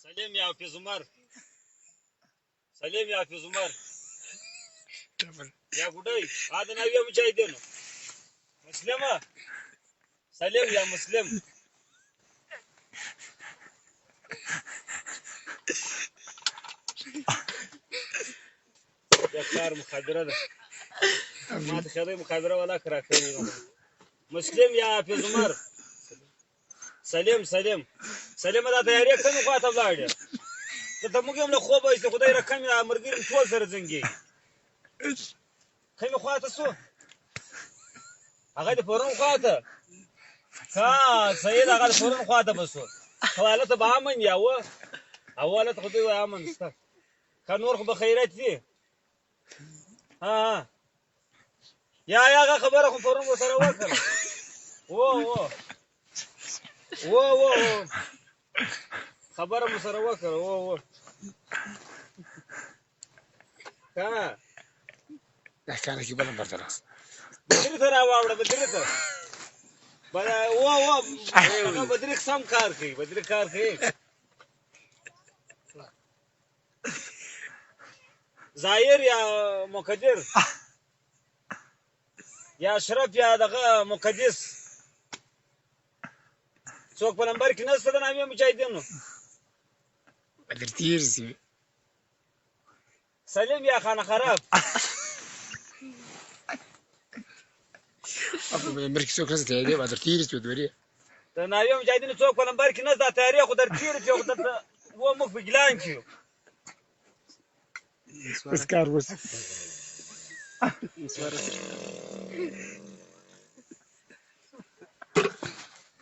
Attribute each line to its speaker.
Speaker 1: سلیم یا حافظ عمر سلیم یا حافظ عمر یا بډای دا نو یو مجاهدینو مسلمه سلیم یا مسلم یا کار مخابره ده ما ته خیره مخابره ولا کرا کوي مسلم یا حافظ عمر سلیم دا تیاری کوم خواته ولاړ ته موږ هم له خوبه ایست خدای رقم مرګریم ټول سره زنګي کوم خواته سو هغه د پرون خواته ها سید هغه د پرون خواته بسو حواله به امن یا و حواله خدای امن است که نور خو به خیرات دي ها یا هغه خبره خو پرون سره وکړه و خبره مو سره وکړه و ها
Speaker 2: دا کار کې بل برته راس
Speaker 1: بدر ته راوړه بدر ته هغه بدر سم کار کوي ظاهر یا مقدر یا اشرف یا دغه مقدس څوک په نمبر کې نسته د نامې مجاهدینو
Speaker 2: بدر تیر سي
Speaker 1: سلیم یا خانه خراب
Speaker 2: په نمبر کې څوک نسته دی بدر تیر سي دوی
Speaker 1: د نامې مجاهدینو څوک په نمبر کې نسته تاریخ خو در تیر چې خو درته و مخ په ګلان کیو
Speaker 2: بس کار وس